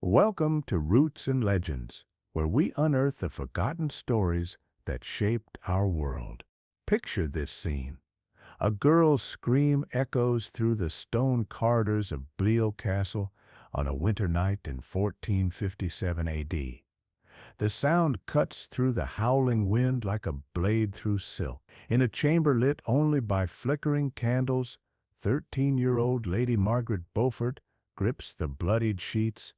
Welcome to Roots and Legends, where we unearth the forgotten stories that shaped our world. Picture this scene. A girl's scream echoes through the stone corridors of Bleoh Castle on a winter night in 1457 AD. The sound cuts through the howling wind like a blade through silk. In a chamber lit only by flickering candles, 13-year-old Lady Margaret Beaufort grips the bloodied sheets,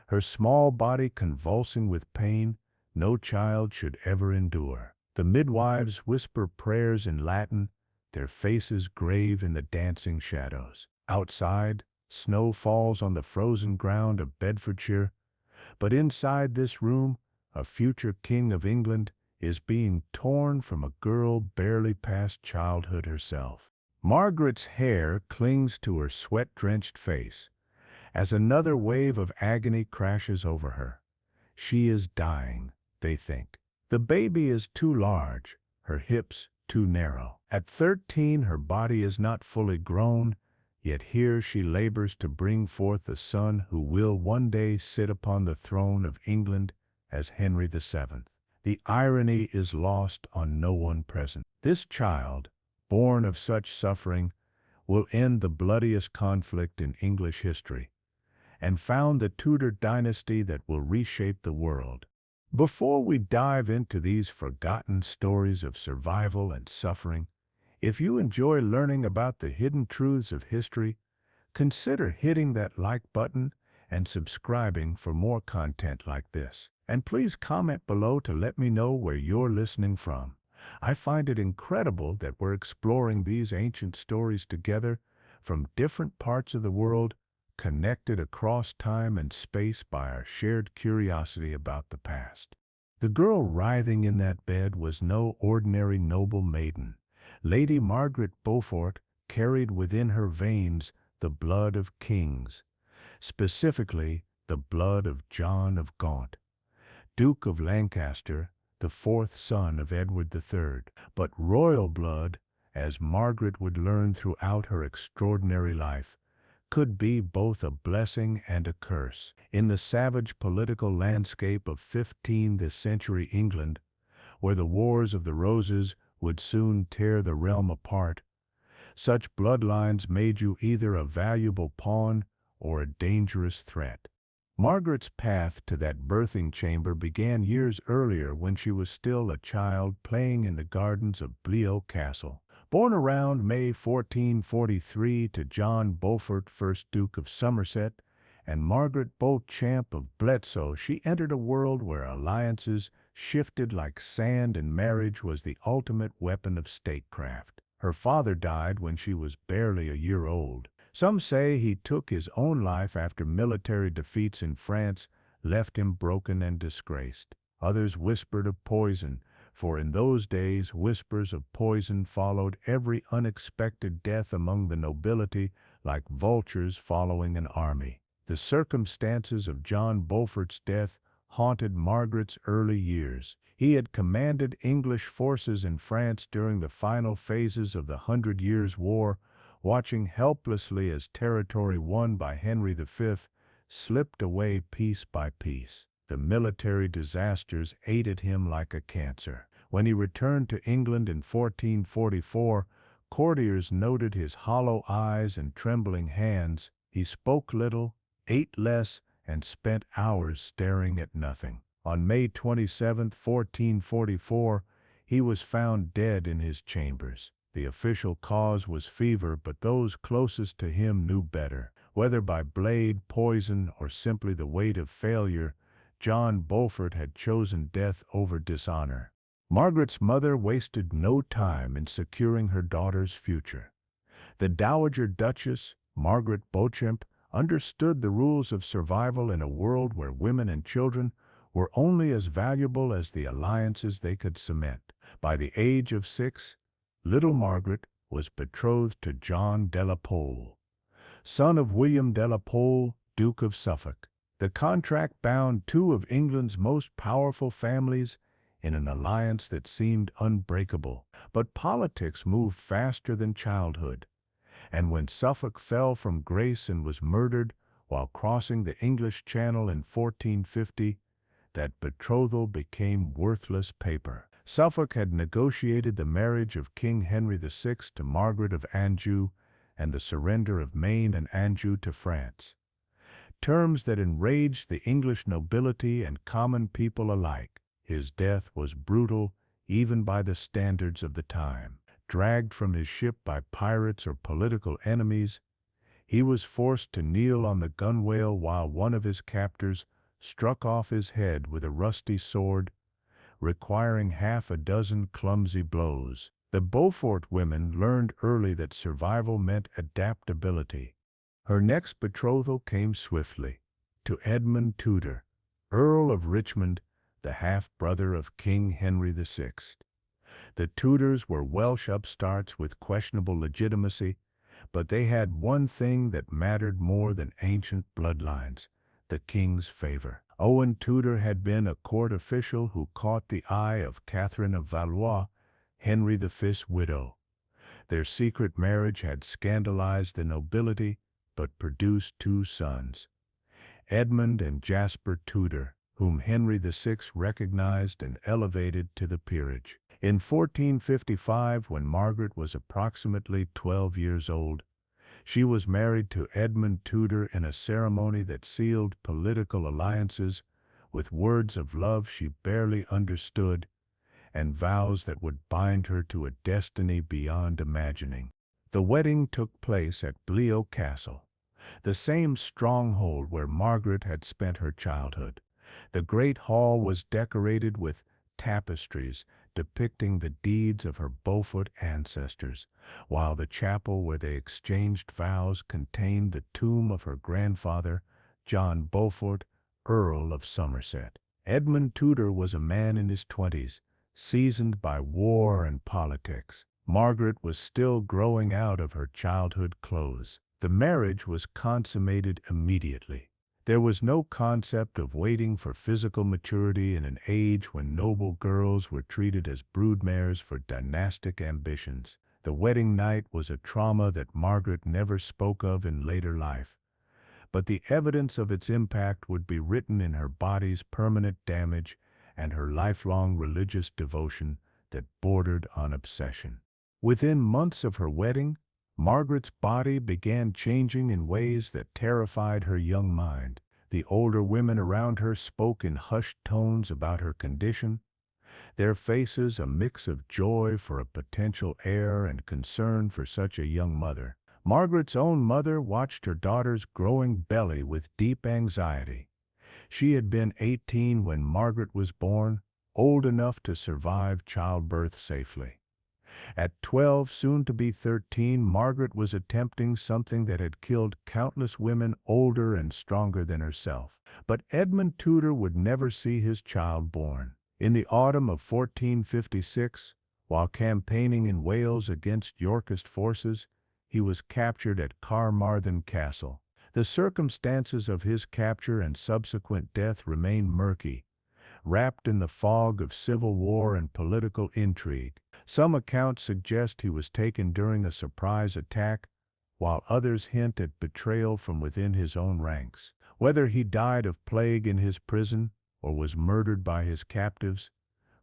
her small body convulsing with pain no child should ever endure. The midwives whisper prayers in Latin, their faces grave in the dancing shadows. Outside, snow falls on the frozen ground of Bedfordshire, but inside this room, a future king of England is being torn from a girl barely past childhood herself. Margaret's hair clings to her sweat-drenched face as another wave of agony crashes over her. She is dying, they think. The baby is too large, her hips too narrow. At 13, her body is not fully grown, yet here she labors to bring forth the son who will one day sit upon the throne of England as Henry VII. The irony is lost on no one present. This child, born of such suffering, will end the bloodiest conflict in English history and found the Tudor Dynasty that will reshape the world. Before we dive into these forgotten stories of survival and suffering, if you enjoy learning about the hidden truths of history, consider hitting that like button and subscribing for more content like this. And please comment below to let me know where you're listening from. I find it incredible that we're exploring these ancient stories together from different parts of the world, connected across time and space by our shared curiosity about the past. The girl writhing in that bed was no ordinary noble maiden. Lady Margaret Beaufort carried within her veins the blood of kings, specifically the blood of John of Gaunt, Duke of Lancaster, the fourth son of Edward III. But royal blood, as Margaret would learn throughout her extraordinary life, could be both a blessing and a curse. In the savage political landscape of 15th century England, where the Wars of the Roses would soon tear the realm apart, such bloodlines made you either a valuable pawn or a dangerous threat. Margaret's path to that birthing chamber began years earlier when she was still a child playing in the gardens of Bleoh Castle. Born around May 1443 to John Beaufort, 1st Duke of Somerset, and Margaret Beauchamp of Bletsoe, she entered a world where alliances shifted like sand and marriage was the ultimate weapon of statecraft. Her father died when she was barely a year old. Some say he took his own life after military defeats in France left him broken and disgraced. Others whispered of poison, for in those days whispers of poison followed every unexpected death among the nobility like vultures following an army. The circumstances of John Beaufort's death haunted Margaret's early years. He had commanded English forces in France during the final phases of the 100 Years' War, watching helplessly as territory won by Henry V slipped away piece by piece. The military disasters ate at him like a cancer. When he returned to England in 1444, courtiers noted his hollow eyes and trembling hands. He spoke little, ate less, and spent hours staring at nothing. On May 27, 1444, he was found dead in his chambers. The official cause was fever, but those closest to him knew better. Whether by blade, poison, or simply the weight of failure, John Beaufort had chosen death over dishonor. Margaret's mother wasted no time in securing her daughter's future. The Dowager Duchess, Margaret Beauchamp, understood the rules of survival in a world where women and children were only as valuable as the alliances they could cement. By the age of 6, little Margaret was betrothed to John de la Pole, son of William de la Pole, Duke of Suffolk. The contract bound two of England's most powerful families in an alliance that seemed unbreakable. But politics moved faster than childhood, and when Suffolk fell from grace and was murdered, while crossing the English Channel in 1450, that betrothal became worthless paper. Suffolk had negotiated the marriage of King Henry VI to Margaret of Anjou and the surrender of Maine and Anjou to France, terms that enraged the English nobility and common people alike. His death was brutal even by the standards of the time. Dragged from his ship by pirates or political enemies, he was forced to kneel on the gunwale while one of his captors struck off his head with a rusty sword, requiring half a dozen clumsy blows. The Beaufort women learned early that survival meant adaptability. Her next betrothal came swiftly, to Edmund Tudor, Earl of Richmond, the half-brother of King Henry VI. The Tudors were Welsh upstarts with questionable legitimacy, but they had one thing that mattered more than ancient bloodlines: the king's favor. Owen Tudor had been a court official who caught the eye of Catherine of Valois, Henry V's widow. Their secret marriage had scandalized the nobility, but produced two sons, Edmund and Jasper Tudor, whom Henry VI recognized and elevated to the peerage. In 1455, when Margaret was approximately 12 years old, she was married to Edmund Tudor in a ceremony that sealed political alliances with words of love she barely understood and vows that would bind her to a destiny beyond imagining. The wedding took place at Bleo Castle, the same stronghold where Margaret had spent her childhood. The great hall was decorated with tapestries depicting the deeds of her Beaufort ancestors, while the chapel where they exchanged vows contained the tomb of her grandfather, John Beaufort, Earl of Somerset. Edmund Tudor was a man in his 20s, seasoned by war and politics. Margaret was still growing out of her childhood clothes. The marriage was consummated immediately. There was no concept of waiting for physical maturity in an age when noble girls were treated as broodmares for dynastic ambitions. The wedding night was a trauma that Margaret never spoke of in later life, but the evidence of its impact would be written in her body's permanent damage and her lifelong religious devotion that bordered on obsession. Within months of her wedding, Margaret's body began changing in ways that terrified her young mind. The older women around her spoke in hushed tones about her condition, their faces a mix of joy for a potential heir and concern for such a young mother. Margaret's own mother watched her daughter's growing belly with deep anxiety. She had been 18 when Margaret was born, old enough to survive childbirth safely. At 12, soon to be 13, Margaret was attempting something that had killed countless women older and stronger than herself. But Edmund Tudor would never see his child born. In the autumn of 1456, while campaigning in Wales against Yorkist forces, he was captured at Carmarthen Castle. The circumstances of his capture and subsequent death remain murky, wrapped in the fog of civil war and political intrigue. Some accounts suggest he was taken during a surprise attack, while others hint at betrayal from within his own ranks. Whether he died of plague in his prison or was murdered by his captives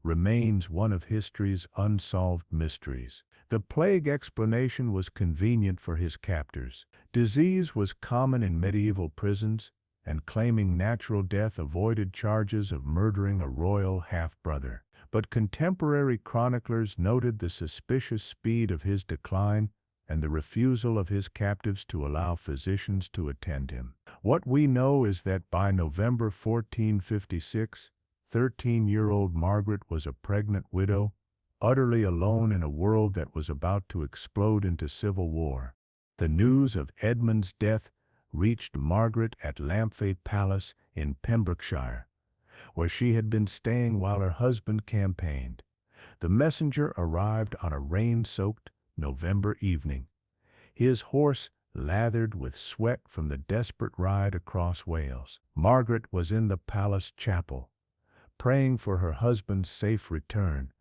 remains one of history's unsolved mysteries. The plague explanation was convenient for his captors. Disease was common in medieval prisons, and claiming natural death avoided charges of murdering a royal half-brother. But contemporary chroniclers noted the suspicious speed of his decline and the refusal of his captives to allow physicians to attend him. What we know is that by November 1456, 13-year-old Margaret was a pregnant widow, utterly alone in a world that was about to explode into civil war. The news of Edmund's death reached Margaret at Lampfey Palace in Pembrokeshire, where she had been staying while her husband campaigned. The messenger arrived on a rain-soaked November evening, his horse lathered with sweat from the desperate ride across Wales. Margaret was in the palace chapel, praying for her husband's safe return,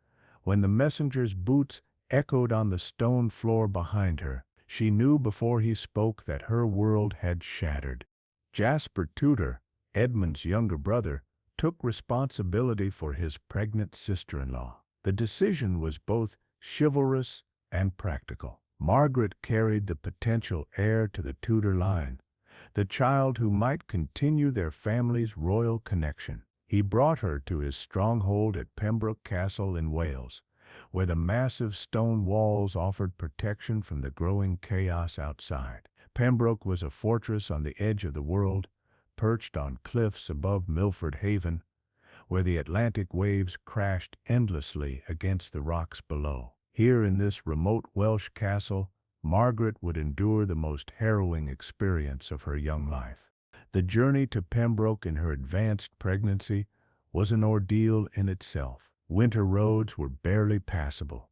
when the messenger's boots echoed on the stone floor behind her. She knew before he spoke that her world had shattered. Jasper Tudor, Edmund's younger brother, took responsibility for his pregnant sister-in-law. The decision was both chivalrous and practical. Margaret carried the potential heir to the Tudor line, the child who might continue their family's royal connection. He brought her to his stronghold at Pembroke Castle in Wales, where the massive stone walls offered protection from the growing chaos outside. Pembroke was a fortress on the edge of the world, perched on cliffs above Milford Haven, where the Atlantic waves crashed endlessly against the rocks below. Here in this remote Welsh castle, Margaret would endure the most harrowing experience of her young life. The journey to Pembroke in her advanced pregnancy was an ordeal in itself. Winter roads were barely passable,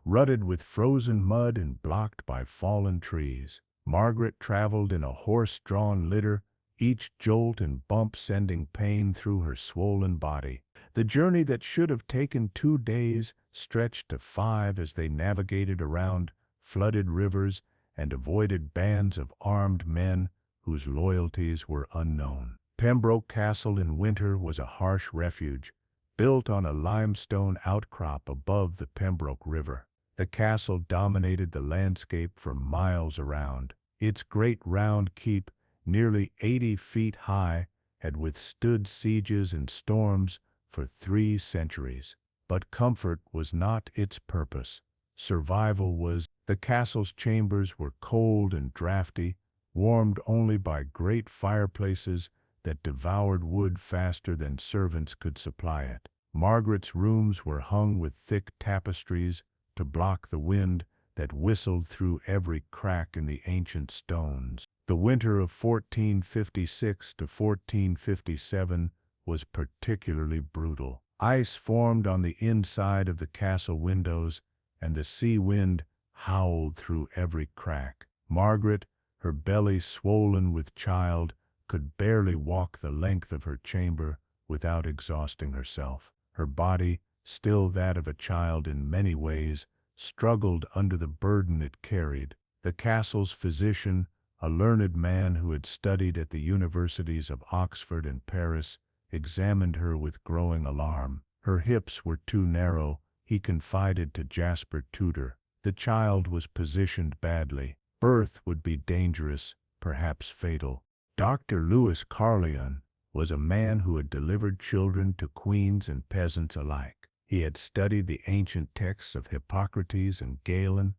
rutted with frozen mud and blocked by fallen trees. Margaret traveled in a horse-drawn litter, each jolt and bump sending pain through her swollen body. The journey that should have taken 2 days stretched to 5 as they navigated around flooded rivers and avoided bands of armed men whose loyalties were unknown. Pembroke Castle in winter was a harsh refuge, built on a limestone outcrop above the Pembroke River. The castle dominated the landscape for miles around. Its great round keep, nearly 80 feet high, had withstood sieges and storms for 3 centuries. But comfort was not its purpose. Survival was. The castle's chambers were cold and drafty, warmed only by great fireplaces that devoured wood faster than servants could supply it. Margaret's rooms were hung with thick tapestries to block the wind that whistled through every crack in the ancient stones. The winter of 1456 to 1457 was particularly brutal. Ice formed on the inside of the castle windows, and the sea wind howled through every crack. Margaret, her belly swollen with child, could barely walk the length of her chamber without exhausting herself. Her body, still that of a child in many ways, struggled under the burden it carried. The castle's physician, a learned man who had studied at the universities of Oxford and Paris, examined her with growing alarm. Her hips were too narrow, he confided to Jasper Tudor. The child was positioned badly. Birth would be dangerous, perhaps fatal. Dr. Lewis Carleon was a man who had delivered children to queens and peasants alike. He had studied the ancient texts of Hippocrates and Galen,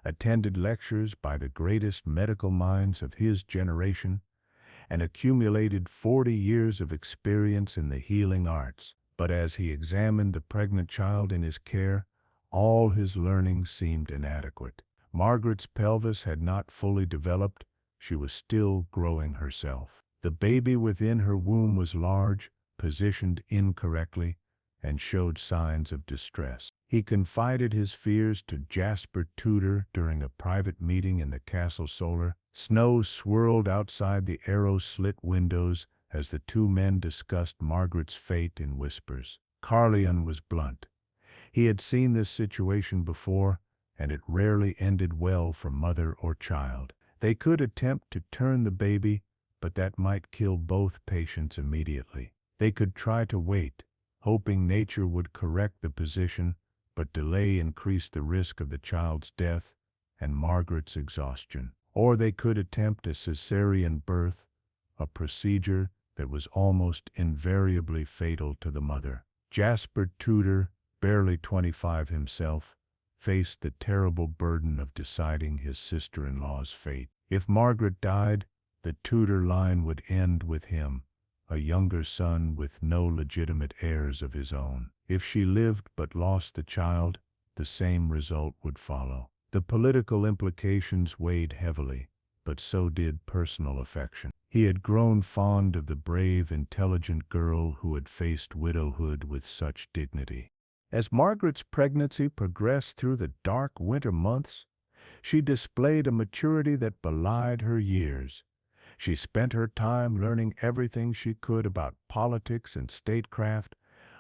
attended lectures by the greatest medical minds of his generation, and accumulated 40 years of experience in the healing arts. But as he examined the pregnant child in his care, all his learning seemed inadequate. Margaret's pelvis had not fully developed. She was still growing herself. The baby within her womb was large, positioned incorrectly, and showed signs of distress. He confided his fears to Jasper Tudor during a private meeting in the castle solar. Snow swirled outside the arrow-slit windows as the 2 men discussed Margaret's fate in whispers. Carleon was blunt. He had seen this situation before, and it rarely ended well for mother or child. They could attempt to turn the baby, but that might kill both patients immediately. They could try to wait, hoping nature would correct the position, but delay increased the risk of the child's death and Margaret's exhaustion. Or they could attempt a cesarean birth, a procedure that was almost invariably fatal to the mother. Jasper Tudor, barely 25 himself, faced the terrible burden of deciding his sister-in-law's fate. If Margaret died, the Tudor line would end with him, a younger son with no legitimate heirs of his own. If she lived but lost the child, the same result would follow. The political implications weighed heavily, but so did personal affection. He had grown fond of the brave, intelligent girl who had faced widowhood with such dignity. As Margaret's pregnancy progressed through the dark winter months, she displayed a maturity that belied her years. She spent her time learning everything she could about politics and statecraft,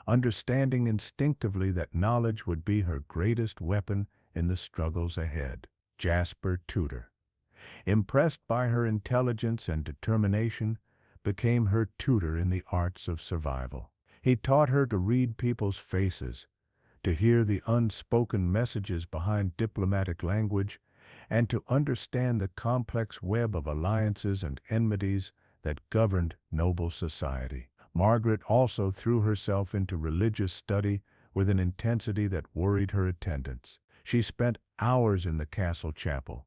understanding instinctively that knowledge would be her greatest weapon in the struggles ahead. Jasper Tudor, impressed by her intelligence and determination, became her tutor in the arts of survival. He taught her to read people's faces, to hear the unspoken messages behind diplomatic language, and to understand the complex web of alliances and enmities that governed noble society. Margaret also threw herself into religious study with an intensity that worried her attendants. She spent hours in the castle chapel,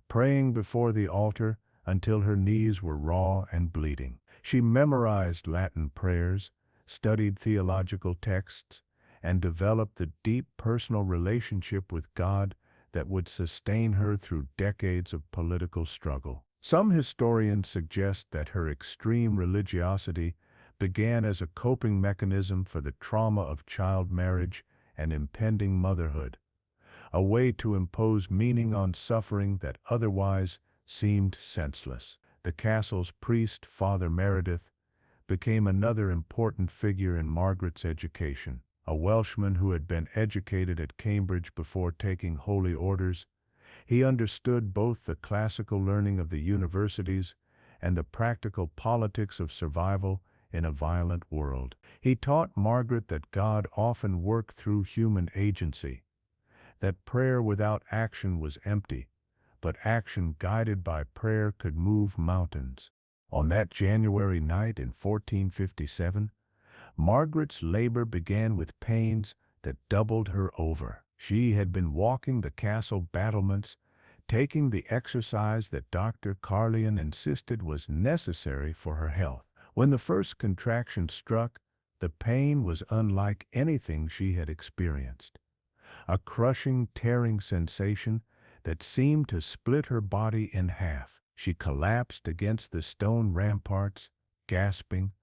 praying before the altar until her knees were raw and bleeding. She memorized Latin prayers, studied theological texts, and developed the deep personal relationship with God that would sustain her through decades of political struggle. Some historians suggest that her extreme religiosity began as a coping mechanism for the trauma of child marriage and impending motherhood, a way to impose meaning on suffering that otherwise seemed senseless. The castle's priest, Father Meredith, became another important figure in Margaret's education. A Welshman who had been educated at Cambridge before taking holy orders, he understood both the classical learning of the universities and the practical politics of survival in a violent world. He taught Margaret that God often worked through human agency, that prayer without action was empty, but action guided by prayer could move mountains. On that January night in 1457, Margaret's labor began with pains that doubled her over. She had been walking the castle battlements, taking the exercise that Dr. Carlian insisted was necessary for her health. When the first contraction struck, the pain was unlike anything she had experienced. A crushing, tearing sensation that seemed to split her body in half. She collapsed against the stone ramparts, gasping,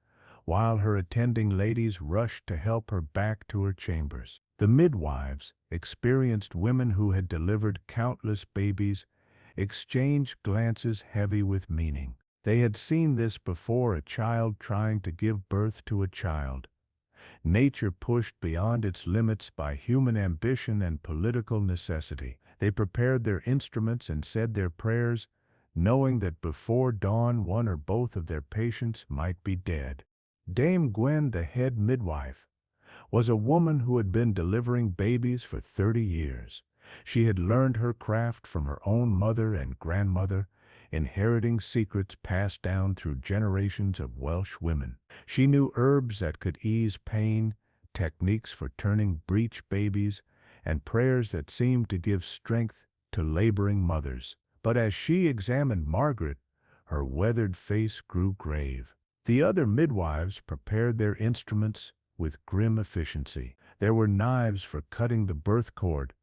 while her attending ladies rushed to help her back to her chambers. The midwives, experienced women who had delivered countless babies, exchanged glances heavy with meaning. They had seen this before, a child trying to give birth to a child. Nature pushed beyond its limits by human ambition and political necessity. They prepared their instruments and said their prayers, knowing that before dawn one or both of their patients might be dead. Dame Gwen, the head midwife, was a woman who had been delivering babies for 30 years. She had learned her craft from her own mother and grandmother, inheriting secrets passed down through generations of Welsh women. She knew herbs that could ease pain, techniques for turning breech babies, and prayers that seemed to give strength to laboring mothers. But as she examined Margaret, her weathered face grew grave. The other midwives prepared their instruments with grim efficiency. There were knives for cutting the birth cord,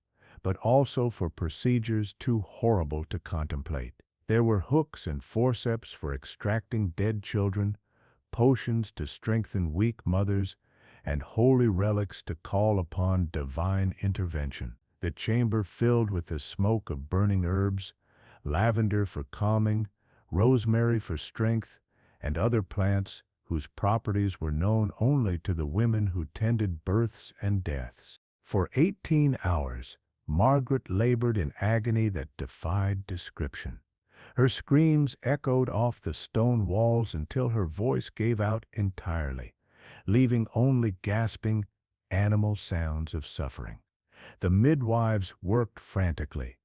but also for procedures too horrible to contemplate. There were hooks and forceps for extracting dead children, potions to strengthen weak mothers, and holy relics to call upon divine intervention. The chamber filled with the smoke of burning herbs, lavender for calming, rosemary for strength, and other plants whose properties were known only to the women who tended births and deaths. For 18 hours, Margaret labored in agony that defied description. Her screams echoed off the stone walls until her voice gave out entirely, leaving only gasping, animal sounds of suffering. The midwives worked frantically,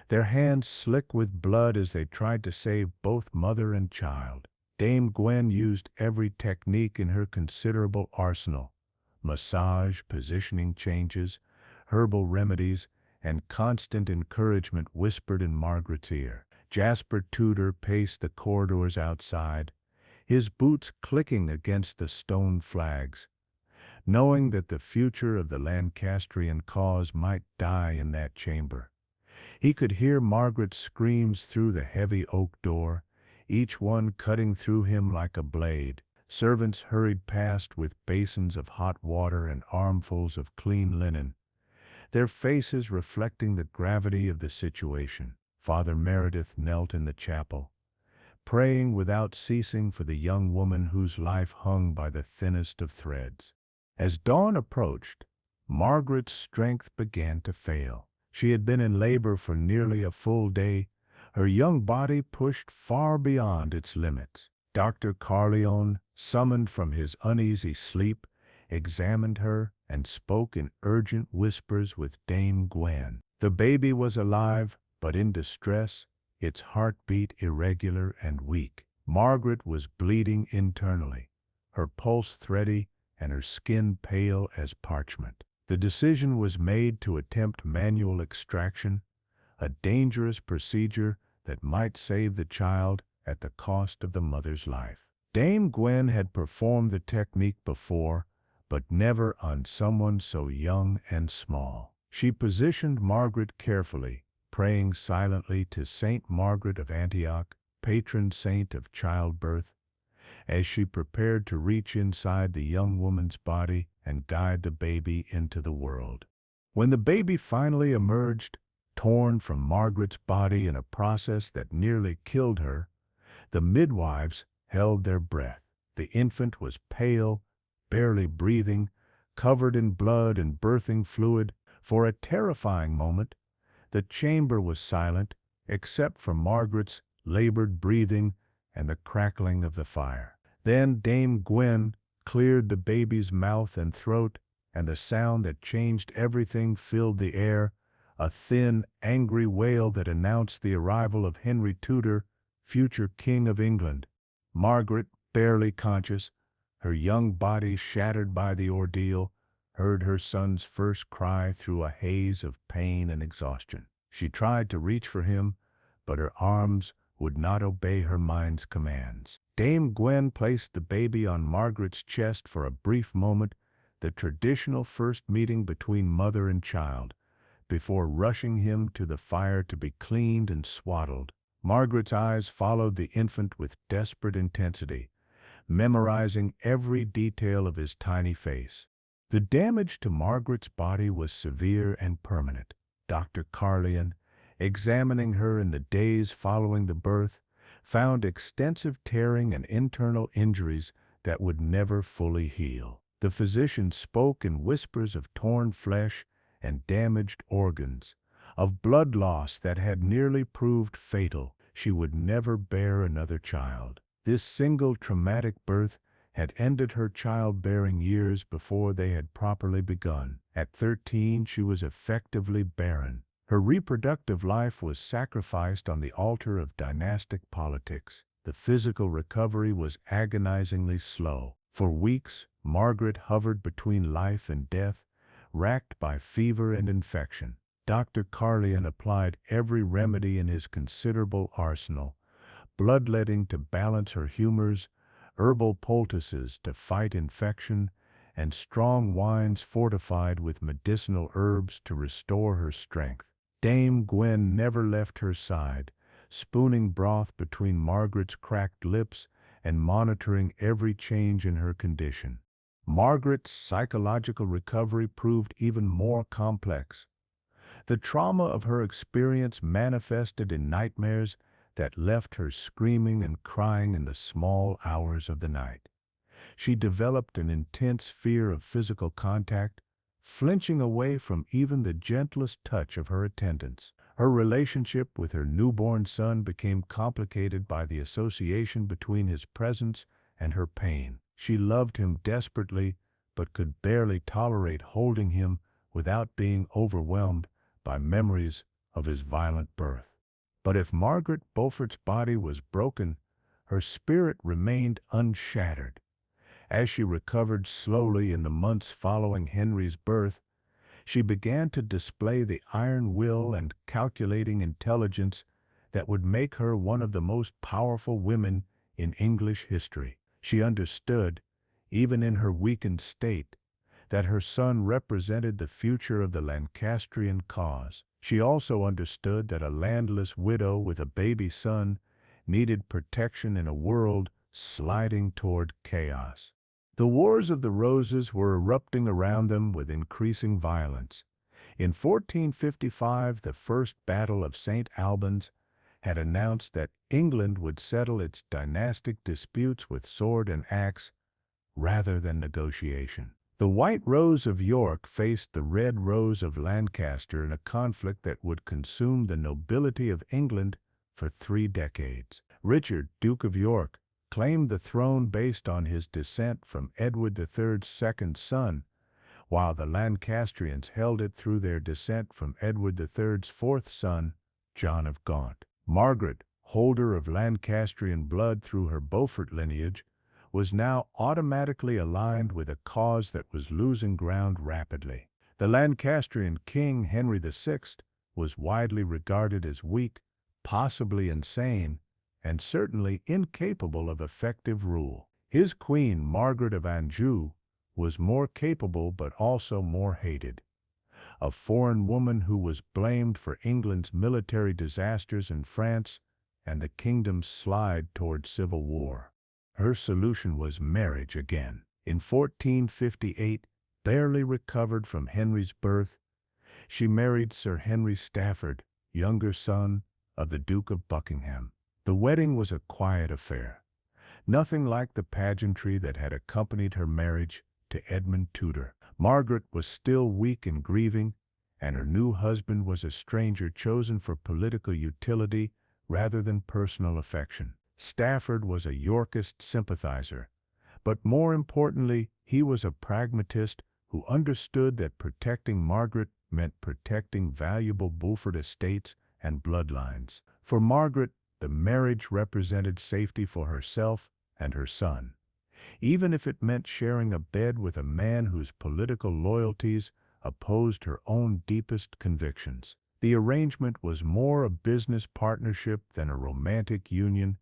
their hands slick with blood as they tried to save both mother and child. Dame Gwen used every technique in her considerable arsenal: massage, positioning changes, herbal remedies, and constant encouragement whispered in Margaret's ear. Jasper Tudor paced the corridors outside, his boots clicking against the stone flags, knowing that the future of the Lancastrian cause might die in that chamber. He could hear Margaret's screams through the heavy oak door, each one cutting through him like a blade. Servants hurried past with basins of hot water and armfuls of clean linen, their faces reflecting the gravity of the situation. Father Meredith knelt in the chapel, praying without ceasing for the young woman whose life hung by the thinnest of threads. As dawn approached, Margaret's strength began to fail. She had been in labor for nearly a full day, her young body pushed far beyond its limits. Dr. Carleon, summoned from his uneasy sleep, examined her and spoke in urgent whispers with Dame Gwen. The baby was alive, but in distress, its heartbeat irregular and weak. Margaret was bleeding internally, her pulse thready and her skin pale as parchment. The decision was made to attempt manual extraction, a dangerous procedure that might save the child at the cost of the mother's life. Dame Gwen had performed the technique before, but never on someone so young and small. She positioned Margaret carefully, praying silently to Saint Margaret of Antioch, patron saint of childbirth, as she prepared to reach inside the young woman's body and guide the baby into the world. When the baby finally emerged, torn from Margaret's body in a process that nearly killed her, the midwives held their breath. The infant was pale, barely breathing, covered in blood and birthing fluid. For a terrifying moment, the chamber was silent, except for Margaret's labored breathing and the crackling of the fire. Then Dame Gwen cleared the baby's mouth and throat, and the sound that changed everything filled the air, a thin, angry wail that announced the arrival of Henry Tudor, future King of England. Margaret, barely conscious, her young body shattered by the ordeal, heard her son's first cry through a haze of pain and exhaustion. She tried to reach for him, but her arms would not obey her mind's commands. Dame Gwen placed the baby on Margaret's chest for a brief moment, the traditional first meeting between mother and child, before rushing him to the fire to be cleaned and swaddled. Margaret's eyes followed the infant with desperate intensity, memorizing every detail of his tiny face. The damage to Margaret's body was severe and permanent. Dr. Carleon, examining her in the days following the birth, found extensive tearing and internal injuries that would never fully heal. The physician spoke in whispers of torn flesh and damaged organs, of blood loss that had nearly proved fatal. She would never bear another child. This single traumatic birth had ended her childbearing years before they had properly begun. At 13, she was effectively barren. Her reproductive life was sacrificed on the altar of dynastic politics. The physical recovery was agonizingly slow. For weeks, Margaret hovered between life and death, racked by fever and infection. Dr. Carleon applied every remedy in his considerable arsenal, bloodletting to balance her humors, herbal poultices to fight infection, and strong wines fortified with medicinal herbs to restore her strength. Dame Gwen never left her side, spooning broth between Margaret's cracked lips and monitoring every change in her condition. Margaret's psychological recovery proved even more complex. The trauma of her experience manifested in nightmares that left her screaming and crying in the small hours of the night. She developed an intense fear of physical contact, flinching away from even the gentlest touch of her attendants. Her relationship with her newborn son became complicated by the association between his presence and her pain. She loved him desperately, but could barely tolerate holding him without being overwhelmed by memories of his violent birth. But if Margaret Beaufort's body was broken, her spirit remained unshattered. As she recovered slowly in the months following Henry's birth, she began to display the iron will and calculating intelligence that would make her one of the most powerful women in English history. She understood, even in her weakened state, that her son represented the future of the Lancastrian cause. She also understood that a landless widow with a baby son needed protection in a world sliding toward chaos. The Wars of the Roses were erupting around them with increasing violence. In 1455, the First Battle of St. Albans had announced that England would settle its dynastic disputes with sword and axe rather than negotiation. The White Rose of York faced the Red Rose of Lancaster in a conflict that would consume the nobility of England for 3 decades. Richard, Duke of York, claimed the throne based on his descent from Edward III's second son, while the Lancastrians held it through their descent from Edward III's fourth son, John of Gaunt. Margaret, holder of Lancastrian blood through her Beaufort lineage, was now automatically aligned with a cause that was losing ground rapidly. The Lancastrian king, Henry VI, was widely regarded as weak, possibly insane, and certainly incapable of effective rule. His queen, Margaret of Anjou, was more capable but also more hated. A foreign woman who was blamed for England's military disasters in France and the kingdom's slide toward civil war. Her solution was marriage again. In 1458, barely recovered from Henry's birth, she married Sir Henry Stafford, younger son of the Duke of Buckingham. The wedding was a quiet affair, nothing like the pageantry that had accompanied her marriage to Edmund Tudor. Margaret was still weak and grieving, and her new husband was a stranger chosen for political utility rather than personal affection. Stafford was a Yorkist sympathizer, but more importantly, he was a pragmatist who understood that protecting Margaret meant protecting valuable Beaufort estates and bloodlines. For Margaret, the marriage represented safety for herself and her son, even if it meant sharing a bed with a man whose political loyalties opposed her own deepest convictions. The arrangement was more a business partnership than a romantic union,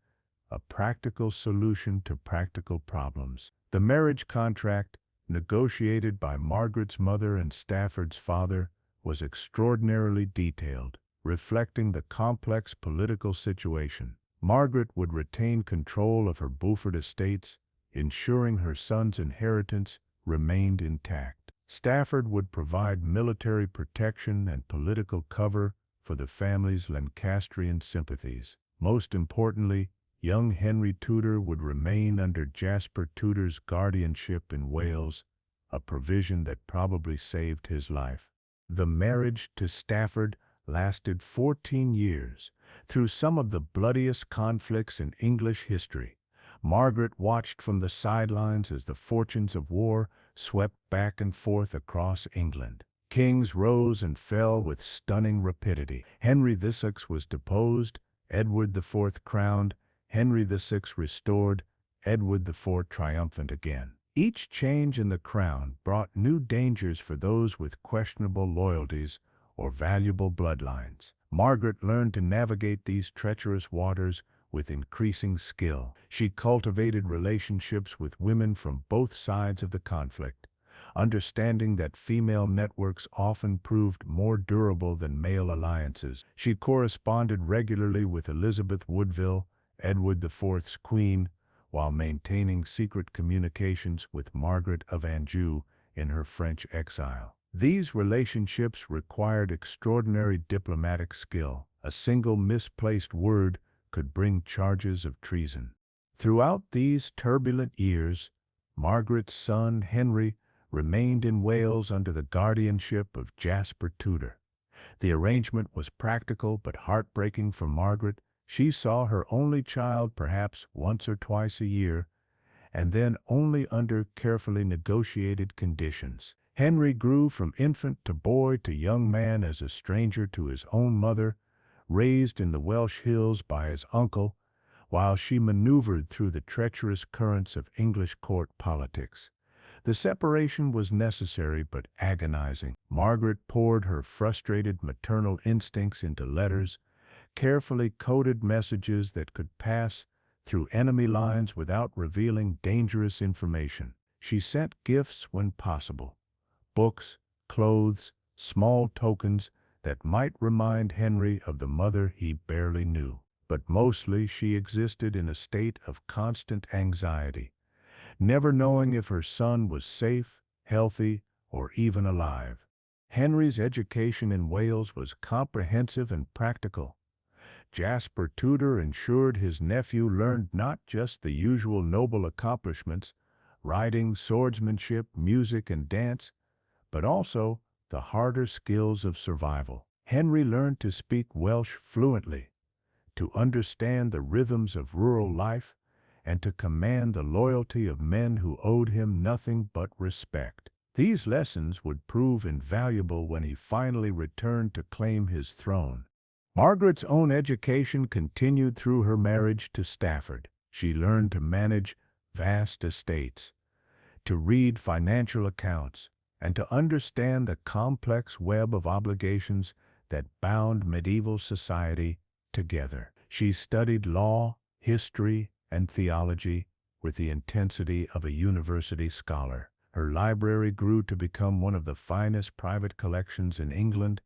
a practical solution to practical problems. The marriage contract, negotiated by Margaret's mother and Stafford's father, was extraordinarily detailed, reflecting the complex political situation. Margaret would retain control of her Beaufort estates, ensuring her son's inheritance remained intact. Stafford would provide military protection and political cover for the family's Lancastrian sympathies. Most importantly, young Henry Tudor would remain under Jasper Tudor's guardianship in Wales, a provision that probably saved his life. The marriage to Stafford lasted 14 years, through some of the bloodiest conflicts in English history. Margaret watched from the sidelines as the fortunes of war swept back and forth across England. Kings rose and fell with stunning rapidity. Henry VI was deposed, Edward IV crowned, Henry VI restored, Edward IV triumphant again. Each change in the crown brought new dangers for those with questionable loyalties or valuable bloodlines. Margaret learned to navigate these treacherous waters with increasing skill. She cultivated relationships with women from both sides of the conflict, understanding that female networks often proved more durable than male alliances. She corresponded regularly with Elizabeth Woodville, Edward IV's queen, while maintaining secret communications with Margaret of Anjou in her French exile. These relationships required extraordinary diplomatic skill. A single misplaced word could bring charges of treason. Throughout these turbulent years, Margaret's son, Henry, remained in Wales under the guardianship of Jasper Tudor. The arrangement was practical but heartbreaking for Margaret. She saw her only child perhaps once or twice a year, and then only under carefully negotiated conditions. Henry grew from infant to boy to young man as a stranger to his own mother, raised in the Welsh hills by his uncle, while she maneuvered through the treacherous currents of English court politics. The separation was necessary but agonizing. Margaret poured her frustrated maternal instincts into letters, carefully coded messages that could pass through enemy lines without revealing dangerous information. She sent gifts when possible, books, clothes, small tokens that might remind Henry of the mother he barely knew. But mostly she existed in a state of constant anxiety, never knowing if her son was safe, healthy, or even alive. Henry's education in Wales was comprehensive and practical. Jasper Tudor ensured his nephew learned not just the usual noble accomplishments, riding, swordsmanship, music, and dance, but also the harder skills of survival. Henry learned to speak Welsh fluently, to understand the rhythms of rural life, and to command the loyalty of men who owed him nothing but respect. These lessons would prove invaluable when he finally returned to claim his throne. Margaret's own education continued through her marriage to Stafford. She learned to manage vast estates, to read financial accounts, and to understand the complex web of obligations that bound medieval society together. She studied law, history, and theology with the intensity of a university scholar. Her library grew to become one of the finest private collections in England,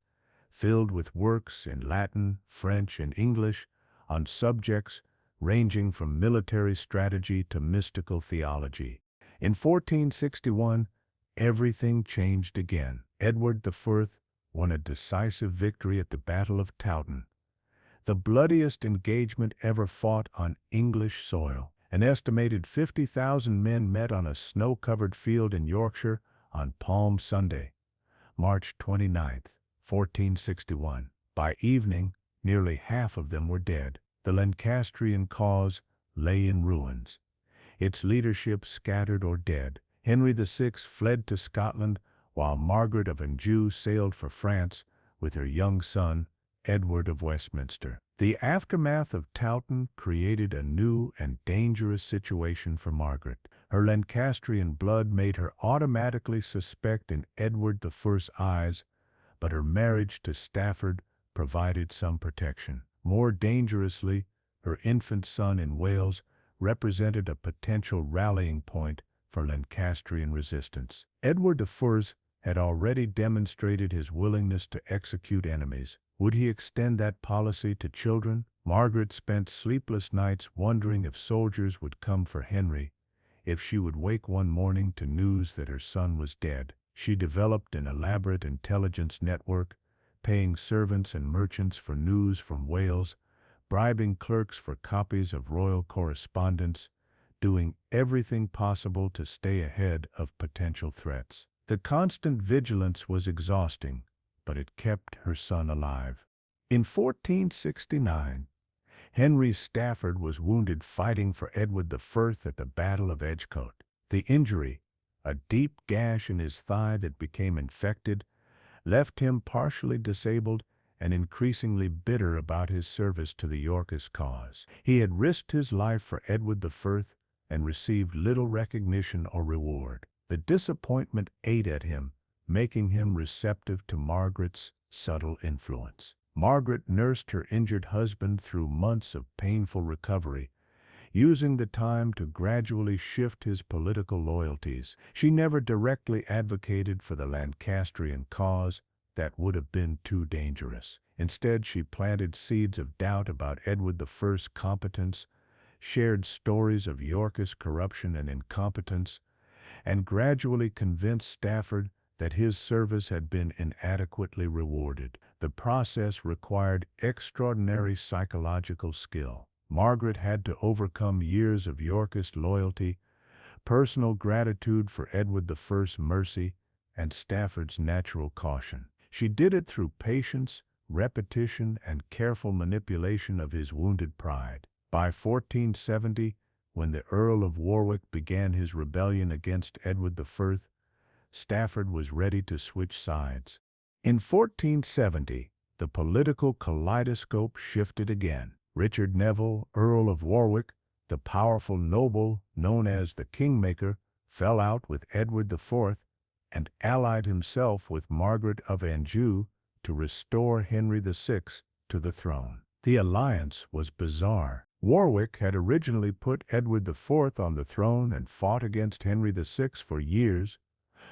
filled with works in Latin, French, and English on subjects ranging from military strategy to mystical theology. In 1461, everything changed again. Edward I won a decisive victory at the Battle of Towton, the bloodiest engagement ever fought on English soil. An estimated 50,000 men met on a snow-covered field in Yorkshire on Palm Sunday, March 29, 1461. By evening, nearly half of them were dead. The Lancastrian cause lay in ruins, its leadership scattered or dead. Henry VI fled to Scotland, while Margaret of Anjou sailed for France with her young son, Edward of Westminster. The aftermath of Towton created a new and dangerous situation for Margaret. Her Lancastrian blood made her automatically suspect in Edward I's eyes, but her marriage to Stafford provided some protection. More dangerously, her infant son in Wales represented a potential rallying point for Lancastrian resistance. Edward I had already demonstrated his willingness to execute enemies. Would he extend that policy to children? Margaret spent sleepless nights wondering if soldiers would come for Henry, if she would wake one morning to news that her son was dead. She developed an elaborate intelligence network, paying servants and merchants for news from Wales, bribing clerks for copies of royal correspondence, doing everything possible to stay ahead of potential threats. The constant vigilance was exhausting, but it kept her son alive. In 1469, Henry Stafford was wounded fighting for Edward I at the Battle of Edgecote. The injury, a deep gash in his thigh that became infected, left him partially disabled and increasingly bitter about his service to the Yorkist cause. He had risked his life for Edward I and received little recognition or reward. The disappointment ate at him, making him receptive to Margaret's subtle influence. Margaret nursed her injured husband through months of painful recovery, using the time to gradually shift his political loyalties. She never directly advocated for the Lancastrian cause. That would have been too dangerous. Instead, she planted seeds of doubt about Edward I's competence, shared stories of Yorkist corruption and incompetence, and gradually convinced Stafford that his service had been inadequately rewarded. The process required extraordinary psychological skill. Margaret had to overcome years of Yorkist loyalty, personal gratitude for Edward I's mercy, and Stafford's natural caution. She did it through patience, repetition, and careful manipulation of his wounded pride. By 1470, when the Earl of Warwick began his rebellion against Edward I, Stafford was ready to switch sides. In 1470, the political kaleidoscope shifted again. Richard Neville, Earl of Warwick, the powerful noble known as the Kingmaker, fell out with Edward IV and allied himself with Margaret of Anjou to restore Henry VI to the throne. The alliance was bizarre. Warwick had originally put Edward IV on the throne and fought against Henry VI for years,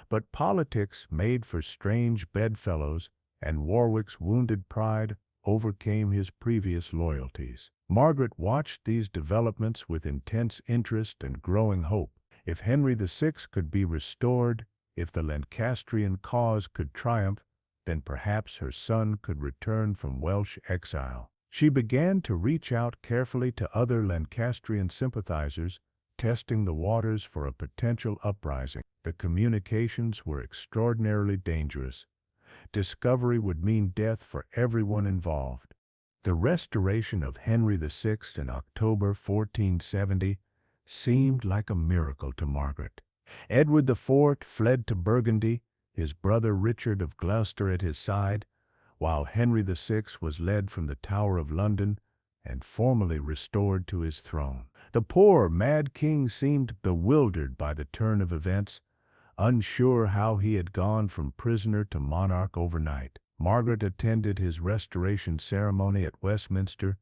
but politics made for strange bedfellows, and Warwick's wounded pride overcame his previous loyalties. Margaret watched these developments with intense interest and growing hope. If Henry VI could be restored, if the Lancastrian cause could triumph, then perhaps her son could return from Welsh exile. She began to reach out carefully to other Lancastrian sympathizers, testing the waters for a potential uprising. The communications were extraordinarily dangerous. Discovery would mean death for everyone involved. The restoration of Henry VI in October 1470 seemed like a miracle to Margaret. Edward IV fled to Burgundy, his brother Richard of Gloucester at his side, while Henry VI was led from the Tower of London and formally restored to his throne. The poor, mad king seemed bewildered by the turn of events, unsure how he had gone from prisoner to monarch overnight. Margaret attended his restoration ceremony at Westminster,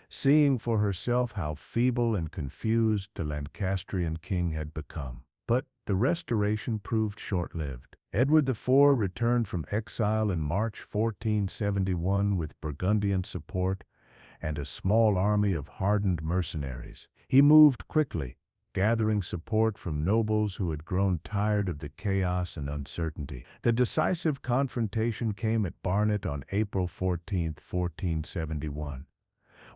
seeing for herself how feeble and confused the Lancastrian king had become. But the restoration proved short-lived. Edward IV returned from exile in March 1471 with Burgundian support and a small army of hardened mercenaries. He moved quickly, gathering support from nobles who had grown tired of the chaos and uncertainty. The decisive confrontation came at Barnet on April 14, 1471,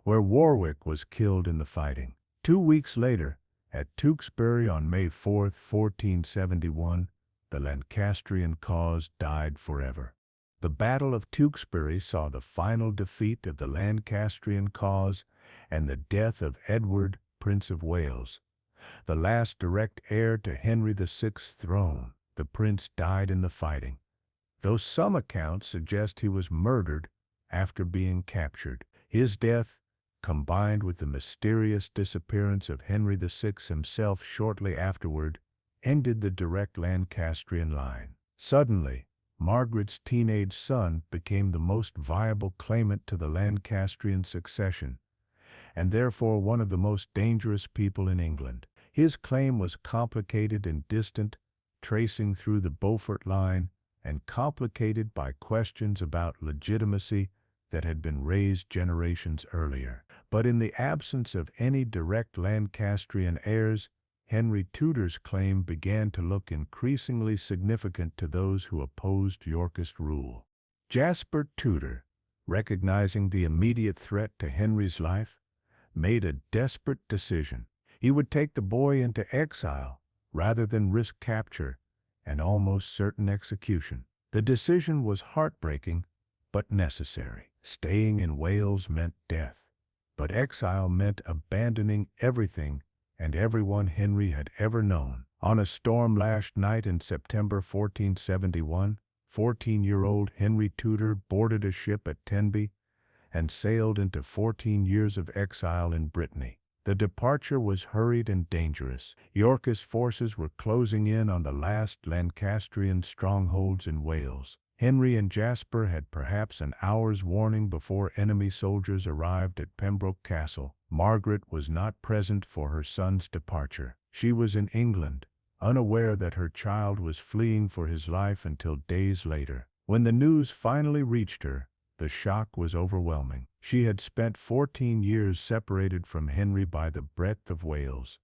where Warwick was killed in the fighting. 2 weeks later, at Tewkesbury on May 4, 1471, the Lancastrian cause died forever. The Battle of Tewkesbury saw the final defeat of the Lancastrian cause and the death of Edward, Prince of Wales, the last direct heir to Henry VI's throne. The prince died in the fighting, though some accounts suggest he was murdered after being captured. His death, combined with the mysterious disappearance of Henry VI himself shortly afterward, ended the direct Lancastrian line. Suddenly, Margaret's teenage son became the most viable claimant to the Lancastrian succession, and therefore one of the most dangerous people in England. His claim was complicated and distant, tracing through the Beaufort line, and complicated by questions about legitimacy that had been raised generations earlier. But in the absence of any direct Lancastrian heirs, Henry Tudor's claim began to look increasingly significant to those who opposed Yorkist rule. Jasper Tudor, recognizing the immediate threat to Henry's life, made a desperate decision. He would take the boy into exile rather than risk capture and almost certain execution. The decision was heartbreaking, but necessary. Staying in Wales meant death, but exile meant abandoning everything and everyone Henry had ever known. On a storm-lashed night in September 1471, 14-year-old Henry Tudor boarded a ship at Tenby and sailed into 14 years of exile in Brittany. The departure was hurried and dangerous. Yorkist forces were closing in on the last Lancastrian strongholds in Wales. Henry and Jasper had perhaps an hour's warning before enemy soldiers arrived at Pembroke Castle. Margaret was not present for her son's departure. She was in England, unaware that her child was fleeing for his life until days later. When the news finally reached her, the shock was overwhelming. She had spent 14 years separated from Henry by the breadth of Wales.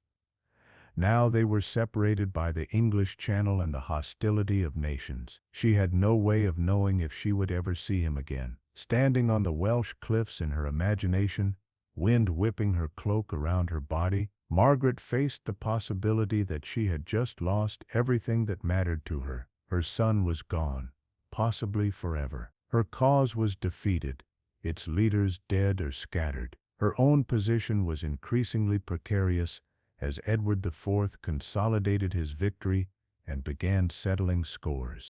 Now they were separated by the English Channel and the hostility of nations. She had no way of knowing if she would ever see him again. Standing on the Welsh cliffs in her imagination, wind whipping her cloak around her body, Margaret faced the possibility that she had just lost everything that mattered to her. Her son was gone, possibly forever. Her cause was defeated, its leaders dead or scattered. Her own position was increasingly precarious as Edward IV consolidated his victory and began settling scores.